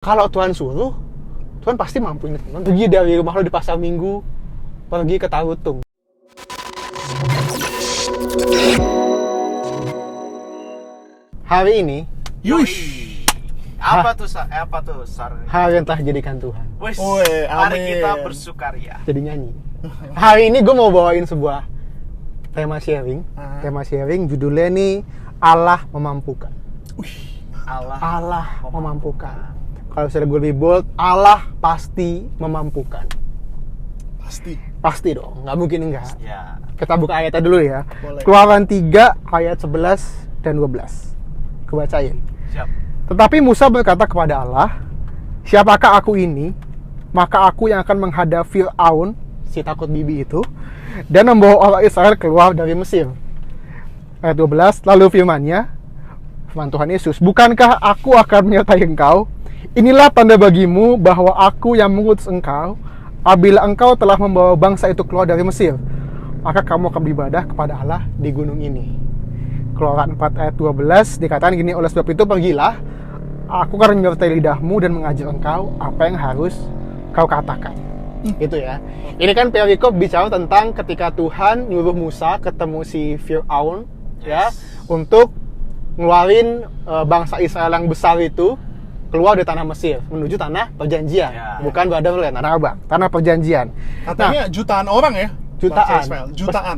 Kalau Tuhan suruh, Tuhan pasti mampu. Pergi dari rumah lo di pasar minggu, pergi ke Tarutung. Hari ini, Apa tuh Sar? hari yang telah dijadikan Tuhan. Wes, Woi, mari amin. kita bersukaria. Jadi nyanyi. Hari ini gue mau bawain sebuah tema sharing. Tema sharing judulnya nih Allah memampukan. Allah memampukan. Kalau sudah gue lebih bold, Allah pasti memampukan. Pasti dong, nggak mungkin enggak. Ya. Kita buka ayatnya dulu ya. Boleh. Keluaran 3 ayat 11 dan 12. Kebacain. Siap. Tetapi Musa berkata kepada Allah, "Siapakah aku ini? Maka aku yang akan menghadap Fir'aun," si takut bibi itu, "dan membawa orang Israel keluar dari Mesir." Ayat 12, lalu firman-Nya, firman Tuhan Yesus, "Bukankah aku akan menyertai engkau? Inilah tanda bagimu bahwa aku yang mengutus engkau. Apabila engkau telah membawa bangsa itu keluar dari Mesir, maka kamu akan beribadah kepada Allah di gunung ini." Keluaran 4 ayat 12 dikatakan gini, "Oleh sebab itu pergilah, aku akan menyertai lidahmu dan mengajar engkau apa yang harus kau katakan." Itu ya. Ini kan perikop bicara tentang ketika Tuhan nyuruh Musa ketemu si Fir'aun, ya, untuk ngeluarin bangsa Israel yang besar itu keluar dari tanah Mesir menuju tanah perjanjian, Ya. bukan Brotherland, tanah abang, tanah perjanjian. Katanya jutaan orang ya? Jutaan, Bangsa Israel. Jutaan.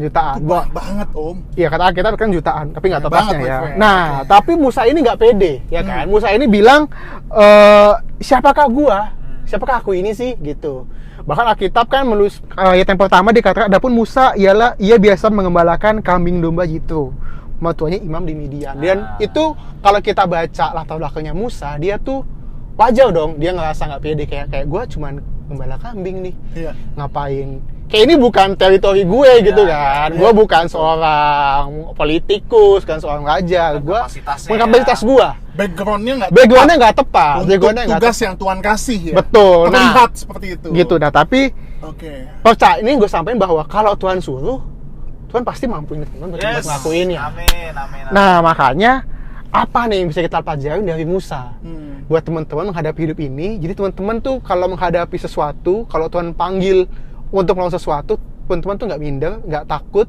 jutaan. Itu banyak banget, Om. Iya, kata Alkitab kan jutaan, tapi nggak tahu Banyak pasnya banget, ya. my friend. Nah, tapi Musa ini nggak pede, ya kan? Musa ini bilang, siapakah gua? Siapakah aku ini sih? Gitu. Bahkan Alkitab kan menulis ayat yang pertama dikatakan, adapun Musa ialah ia biasa mengembalakan kambing domba gitu. Matuanya imam di Midian. Dan itu kalau kita baca latar belakangnya Musa, dia tuh wajar dong, dia ngerasa nggak pede kayak gua cuman gembala kambing nih. Iya. Ngapain? Kayak ini bukan teritori gue gitu kan. Gue bukan seorang politikus, kan seorang raja. Gue kapasitas gue. Backgroundnya nggak tepat. Untuk tugas yang Tuhan kasih ya. Betul. Terlihat seperti itu. Gitu. Nah, tapi percaya ini gue sampaikan bahwa kalau Tuhan suruh, Tuhan pasti mampu ini teman-teman untuk ngelakuinnya. Amin. Nah, makanya apa nih yang bisa kita pelajari dari Musa? Buat teman-teman menghadapi hidup ini, jadi teman-teman tuh kalau menghadapi sesuatu, kalau Tuhan panggil untuk melakukan sesuatu, teman-teman tuh nggak minder, nggak takut,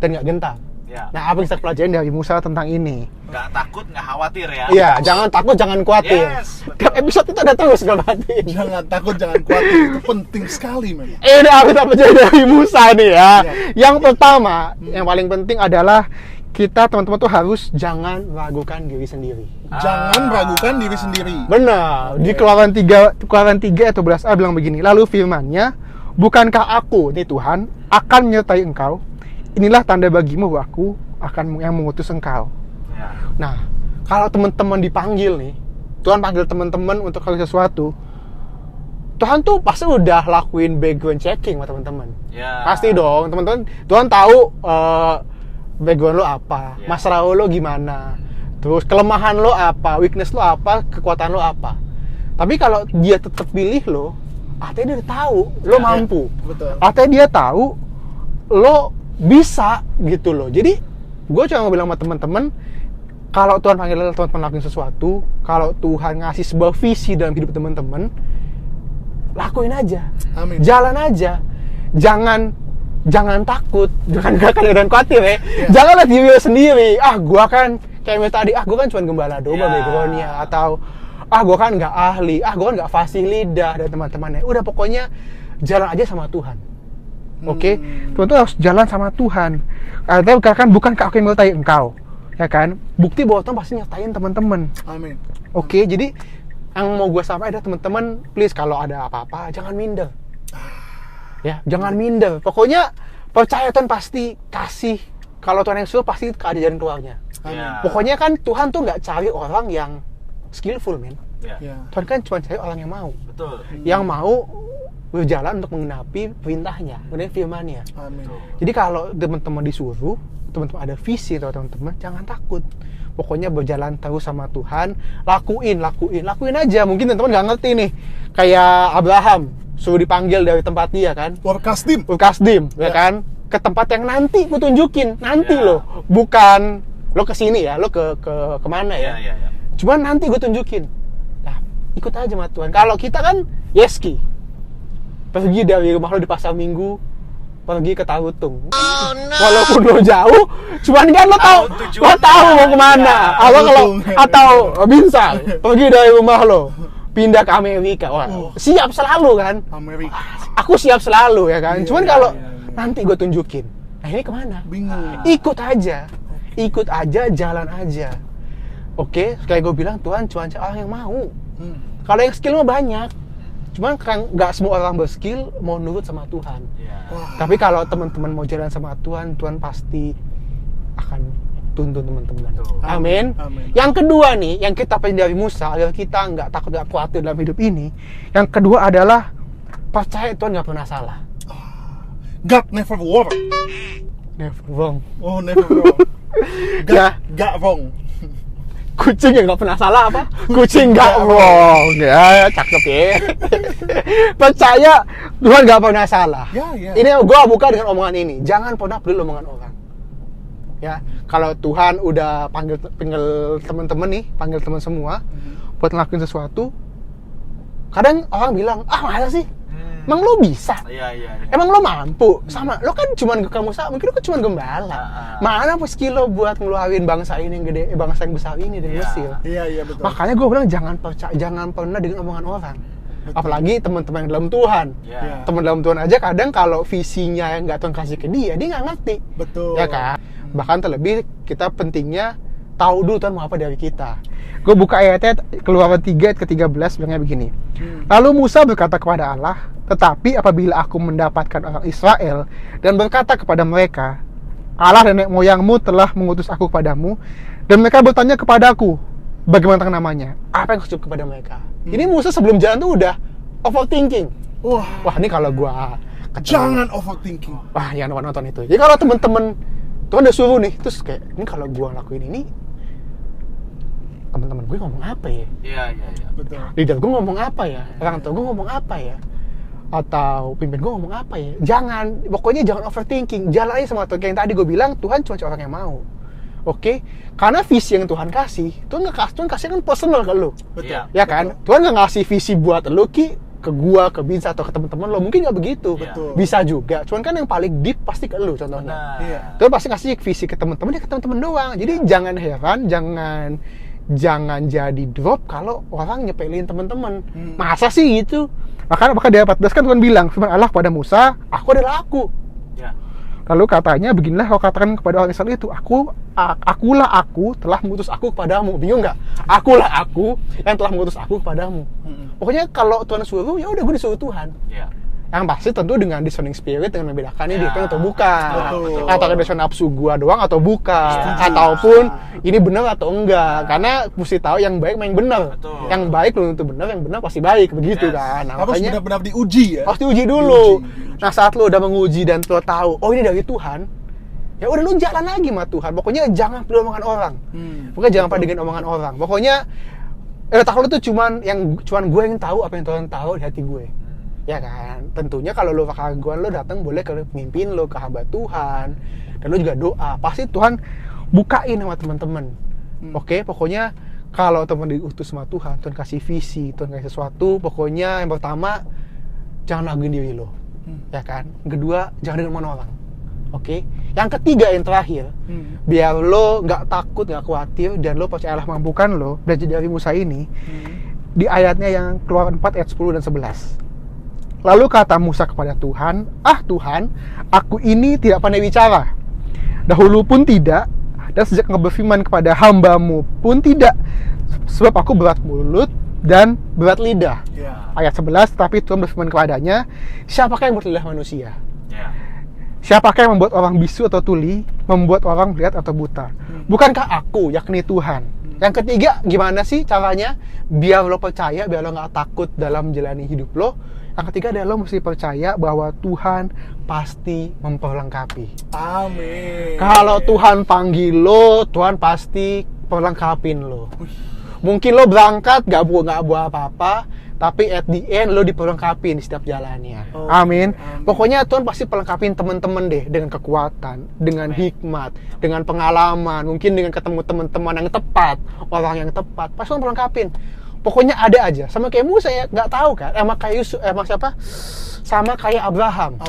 dan nggak gentar. Ya. Nah, apa yang kita pelajarin dari Musa tentang ini? Nggak takut, nggak khawatir ya. Iya, jangan takut, jangan khawatir. Yes, betul. Dan episode itu ada terus nggak berarti. Jangan takut, jangan khawatir. Itu penting sekali memang. Ini apa kita pelajari dari Musa nih ya. Iya. Yang pertama, yang paling penting adalah kita teman-teman tuh harus jangan ragukan diri sendiri. Jangan ragukan diri sendiri. Benar. Di Keluaran 3 ayat 12a bilang begini. Lalu firman-Nya, "Bukankah aku, ini Tuhan, akan menyertai engkau? Inilah tanda bagimu bahwa aku akan yang mengutus engkau." Ya. Nah, kalau teman-teman dipanggil nih, Tuhan panggil teman-teman untuk lakukan sesuatu, Tuhan tuh pasti udah lakuin background checking sama teman-teman. Ya. Pasti dong, teman-teman. Tuhan tahu background lo apa, Ya. masalah lo gimana, terus kelemahan lo apa, weakness lo apa, kekuatan lo apa. Tapi kalau dia tetap pilih lo, artinya dia udah tahu lo mampu. Betul. Artinya dia tahu lo bisa gitu loh. Jadi gue cuma mau bilang sama teman-teman, kalau Tuhan panggil teman-teman lakuin sesuatu, kalau Tuhan ngasih sebuah visi dalam hidup teman-teman, lakuin aja. Amin. Jalan aja. Jangan takut, jangan khawatir ya. Jangan lihat diri lo sendiri. Gua kan kayak tadi, gua kan cuma gembala domba backgroundnya, atau gua kan nggak ahli, gua kan nggak fasih lidah dan teman-temannya. Udah pokoknya jalan aja sama Tuhan. Oke? Tuhan tuh harus jalan sama Tuhan. Artinya kan bukan aku yang menyertai engkau, ya kan? Bukti bahwa Tuhan pasti nyertain teman-teman. Amin. Oke, jadi yang mau gue sampaikan ada teman-teman, please kalau ada apa-apa jangan minder. Ya, jangan minder. Pokoknya percaya Tuhan pasti kasih. Kalau Tuhan yang suruh pasti ada jalan keluarnya. Ya. Pokoknya kan Tuhan tuh nggak cari orang yang skillful, men. Ya. Ya. Tuhan kan cuma cari orang yang mau. Betul. Yang mau berjalan untuk mengenapi perintahnya, mengenai firman-Nya. Amin. Jadi kalau teman-teman disuruh, teman-teman ada visi atau teman-teman, jangan takut. Pokoknya berjalan terus sama Tuhan, lakuin aja. Mungkin teman-teman nggak ngerti nih, kayak Abraham suruh dipanggil dari tempat dia kan, Urkasdim, ya kan, ke tempat yang nanti gue tunjukin, nanti loh, bukan lo kesini ya, lo kemana ya? Iya. Cuman nanti gue tunjukin. Nah, ikut aja sama Tuhan. Kalau kita kan yeski, pergi dari rumah lo di pasar Minggu, pergi ke Tarutung. Walaupun lo jauh, cuman kan lo tahu, tujuannya. lo tahu mau kemana. Atau kalau Tarutung. atau Binsang, pergi dari rumah lo, pindah ke Amerika. Wah, siap selalu kan? Amerika. Aku siap selalu ya kan. Iya, Cuman iya, kalau iya, iya. nanti gue tunjukin, nah ini kemana? Bingung. Ikut aja, jalan aja. Oke, kayak gue bilang Tuhan cuma cari orang yang mau. Kalau yang skill mah banyak, cuman kan nggak semua orang berskill mau nurut sama Tuhan. Iya. Wah. Tapi kalau teman-teman mau jalan sama Tuhan, Tuhan pasti akan tuntun teman-teman. Betul. Amin. Amin. Yang kedua nih, yang kita pelajari dari Musa agar kita nggak takut, nggak khawatir dalam hidup ini. Yang kedua adalah percaya Tuhan nggak pernah salah. God never wrong. Never wrong. Oh, never wrong. God, Ya. gak wrong. Kucing yang nggak pernah salah apa? Kucing nggak wrong. Ya, cakep ya. Percaya Tuhan nggak pernah salah. Ya, ya. Ini gue buka dengan omongan ini. Jangan pernah peduli omongan orang. Ya, kalau Tuhan udah panggil teman-teman nih, panggil teman semua buat ngelakuin sesuatu, kadang orang bilang, masa sih? Emang lo bisa? Iya. Emang lo mampu? Sama, lo kan cuman kamu mungkin lo kan cuman gembala. Mana skill lo buat ngeluarin bangsa ini yang gede, bangsa yang besar ini dari Iya. Mesir? Iya, betul. Makanya gue bilang jangan pernah dengan omongan orang. Apalagi teman-teman yang dalam Tuhan. Iya. Teman dalam Tuhan aja kadang kalau visinya yang nggak Tuhan kasih ke dia nggak ngerti. Betul. Ya kan? Bahkan terlebih kita pentingnya tahu dulu Tuhan mau apa dari kita. Gue buka ayatnya Keluaran 3 ayat ke-13 bilangnya begini. Lalu Musa berkata kepada Allah, tetapi apabila aku mendapatkan orang Israel dan berkata kepada mereka, Allah dan nenek moyangmu telah mengutus aku kepadamu, dan mereka bertanya kepadaku, bagaimana namanya? Apa yang aku ucap kepada mereka? Ini Musa sebelum jalan tuh udah overthinking. Wah ini kalau gua ketemu, Jangan overthinking. wah yang nonton itu. Jadi kalau temen-temen Tuhan udah suruh nih, terus kayak ini kalau gua ngelakuin ini, teman-teman gue ngomong apa ya? Iya. Betul. Leader gue ngomong apa ya? Orang tua gue ngomong apa ya? Atau pimpin gue ngomong apa ya? Pokoknya jangan overthinking. Jalan aja sama Tuhan. Kayak yang tadi gue bilang, Tuhan cuma orang yang mau. Oke? Karena visi yang Tuhan kasih, Tuhan kasih kan personal ke lu. Betul. Iya. Ya kan? Tuhan nggak ngasih visi buat lu, ke gua, ke Binsa, atau ke teman-teman lo. Mungkin nggak begitu. Betul. Bisa juga. Cuman kan yang paling deep pasti ke lu contohnya. Benar. Iya. Tuhan pasti kasih visi ke teman-teman, ya ke teman-teman doang. Jadi jangan heran, jangan jadi drop kalau orang nyepelin teman-teman. Masa sih gitu? Maka di ayat 14 kan Tuhan bilang, firman Allah kepada Musa, aku adalah aku. Iya. Lalu katanya, beginilah kau katakan kepada orang Israel itu, akulah aku telah mengutus aku kepadamu. Bingung nggak? Akulah aku yang telah mengutus aku kepadamu. Pokoknya kalau Tuhan suruh, ya udah gue disuruh Tuhan. Iya. Yang pasti tentu dengan discerning spirit, dengan membedakan ini Ya, dia atau bukan, betul. atau dengan nafsu gua doang atau bukan, Setuju. ataupun ini benar atau enggak, karena mesti tahu yang baik main benar, Betul. yang baik belum tentu benar, yang benar pasti baik, begitu Yes. kan. Nah, Harus makanya benar-benar diuji ya. harus diuji dulu. Diuji. Nah saat lo udah menguji dan lo tahu, oh ini dari Tuhan, ya udah lo jalan lagi sama Tuhan. Pokoknya jangan peduli omongan orang, pokoknya jangan peduli omongan orang. Pokoknya tak lo tuh cuman gue yang tahu apa yang Tuhan tahu di hati gue. Ya kan, tentunya kalau lo keraguan lo datang boleh ke pemimpin lo, ke hamba Tuhan, dan lo juga doa. Pasti Tuhan bukain sama teman-teman. Oke, pokoknya kalau teman diutus sama Tuhan, Tuhan kasih visi, Tuhan kasih sesuatu. Pokoknya yang pertama jangan raguin diri lo, ya kan. Yang kedua jangan dengan orang. Oke. Yang ketiga yang terakhir, biar lo nggak takut, nggak khawatir, dan lo percaya Allah mampukan lo. Belajar dari Musa ini di ayatnya yang Keluaran 4 ayat 10 dan 11. Lalu kata Musa kepada Tuhan, Tuhan, aku ini tidak pandai bicara. Dahulu pun tidak, dan sejak engkau berfirman kepada hambamu pun tidak. Sebab aku berat mulut dan berat lidah. Ya. Ayat 11, tapi Tuhan berfirman kepadanya, siapakah yang berlidah manusia? Iya. Siapakah yang membuat orang bisu atau tuli, membuat orang melihat atau buta? Bukankah aku, yakni Tuhan? Yang ketiga, gimana sih caranya? Biar lo percaya, biar lo gak takut dalam menjalani hidup lo. Yang ketiga adalah lo mesti percaya bahwa Tuhan pasti memperlengkapi. Amin. Kalau Tuhan panggil lo, Tuhan pasti perlengkapin lo. Mungkin lo berangkat gak buat apa-apa, tapi at the end lo diperlengkapin di setiap jalannya. Oh, Amin. amin. Pokoknya Tuhan pasti perlengkapin teman-teman deh dengan kekuatan, dengan hikmat, dengan pengalaman, mungkin dengan ketemu teman-teman yang tepat, orang yang tepat. Pasti Tuhan perlengkapin. Pokoknya ada aja. Sama kayak Musa ya, nggak tahu kan? Emang kayak Yusuf, emang siapa? Sama kayak Abraham.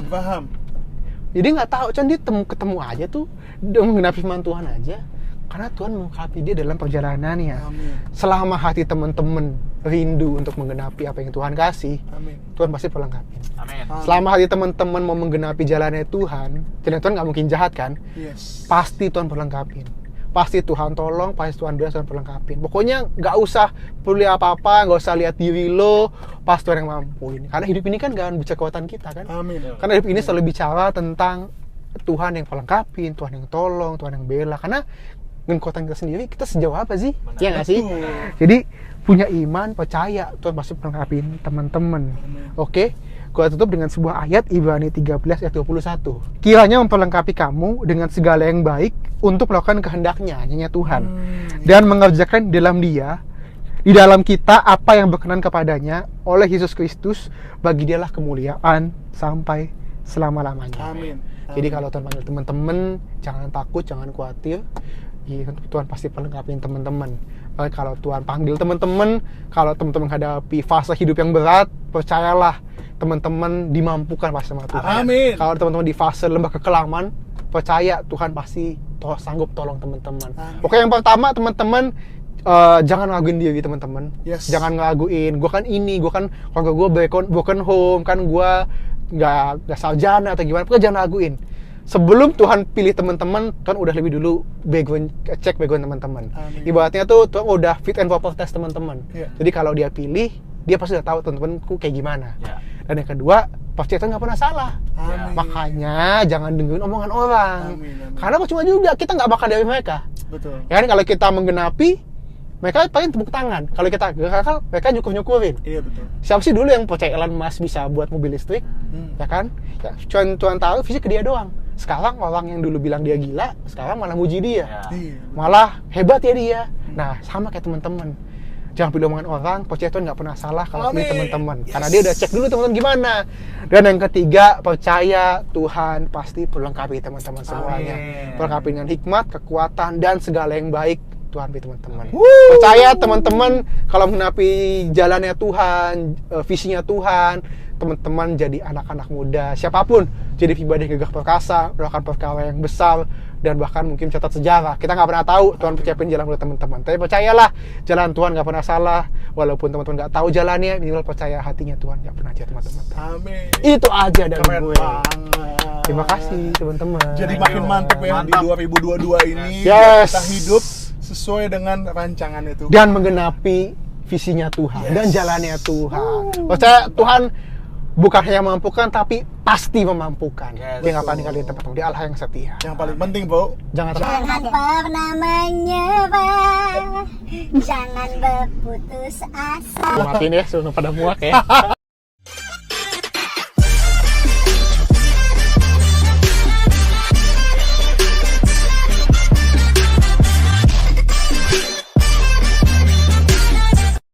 Jadi nggak tahu, cuman dia ketemu aja tuh, dia menggenapi firman Tuhan aja. Karena Tuhan menggenapi dia dalam perjalanannya. Amin. Selama hati teman-teman rindu untuk menggenapi apa yang Tuhan kasih, Amin. Tuhan pasti perlengkapi. Amin. Selama hati teman-teman mau menggenapi jalannya Tuhan, dan Tuhan nggak mungkin jahat kan? Yes. Pasti Tuhan perlengkapin. Pasti Tuhan tolong, pasti Tuhan biasa Tuhan perlengkapin. Pokoknya nggak usah perlu apa-apa, nggak usah lihat diri lo, pas Tuhan yang mampuin. Karena hidup ini kan nggak bicara kekuatan kita kan? Amin. Karena hidup ini selalu bicara tentang Tuhan yang perlengkapin, Tuhan yang tolong, Tuhan yang bela. Karena dengan kekuatan kita sendiri, kita sejauh apa sih? Iya nggak sih? Jadi punya iman, percaya Tuhan pasti perlengkapin teman-teman. Oke? Gua tutup dengan sebuah ayat Ibrani 13 ayat 21. Kiranya memperlengkapi kamu dengan segala yang baik untuk melakukan kehendaknya, hanya Tuhan. Dan mengerjakan di dalam kita apa yang berkenan kepadanya oleh Yesus Kristus, bagi dialah kemuliaan sampai selama-lamanya. Amin. Jadi kalau Tuhan panggil teman-teman, jangan takut, jangan khawatir. Tuhan pasti perlengkapin teman-teman. Kalau Tuhan panggil teman-teman, kalau teman-teman menghadapi fase hidup yang berat, percayalah teman-teman dimampukan pasti sama Tuhan. Amin. Kalau teman-teman di fase lembah kekelaman, percaya Tuhan pasti sanggup tolong teman-teman. Oke, yang pertama teman-teman, jangan ngeraguin diri teman-teman. Yes. Jangan ngeraguin, gue kan ini, gue kan keluarga gue broken home, kan gue nggak sarjana atau gimana. Pokoknya jangan ngeraguin. Sebelum Tuhan pilih teman-teman, Tuhan udah lebih dulu cek background teman-teman. Amin. Ibaratnya tuh Tuhan udah fit and proper test teman-teman. Yeah. Jadi kalau dia pilih, dia pasti udah tahu teman-temanku kayak gimana. Ya. Dan yang kedua, pasti Tuhan nggak pernah salah. Amin. Makanya jangan dengerin omongan orang. Amin. Karena percuma juga, kita nggak bakal dari mereka. Betul. Ya kan, kalau kita menggenapi, mereka paling tepuk tangan. Kalau kita gagal, mereka nyukur-nyukurin. Iya betul. Siapa sih dulu yang percaya Elon Musk bisa buat mobil listrik? Ya kan? Ya, Tuhan tahu fisik ke dia doang. Sekarang orang yang dulu bilang dia gila, sekarang malah muji dia. Ya. Iya. Malah hebat ya dia. Nah, sama kayak teman-teman. Jangan pilih omongan orang, percaya Tuhan nggak pernah salah kalau pilih Amin. teman-teman. Yes. Karena dia udah cek dulu teman-teman gimana. Dan yang ketiga, percaya Tuhan pasti perlengkapi teman-teman semuanya. Amin. Perlengkapi dengan hikmat, kekuatan, dan segala yang baik. Tuhan pilih teman-teman. Percaya teman-teman kalau menghadapi jalannya Tuhan, visinya Tuhan, teman-teman jadi anak-anak muda, siapapun jadi pribadi gagah perkasa, melakukan perkara yang besar, dan bahkan mungkin catat sejarah. Kita nggak pernah tahu Tuhan persiapin jalan buat teman-teman. Tapi percayalah, jalan Tuhan nggak pernah salah. Walaupun teman-teman nggak tahu jalannya, minimal percaya hatinya Tuhan nggak pernah jahat teman-teman. Amin. Itu aja dari Keren gue. banget. Terima kasih teman-teman. Jadi Thank makin you. mantep ya Mantap. di 2022 ini. Yes. Kita hidup sesuai dengan rancangan itu. Dan menggenapi visinya Tuhan dan jalannya Tuhan. Percaya Tuhan bukan hanya memampukan, tapi pasti memampukan. Yes. Dia nggak paling kalian tempat, dia Allah yang setia. Yang paling penting, Bro. Jangan Jangan pernah menyerah, jangan berputus asa. matiin ya, suruh pada muak ya.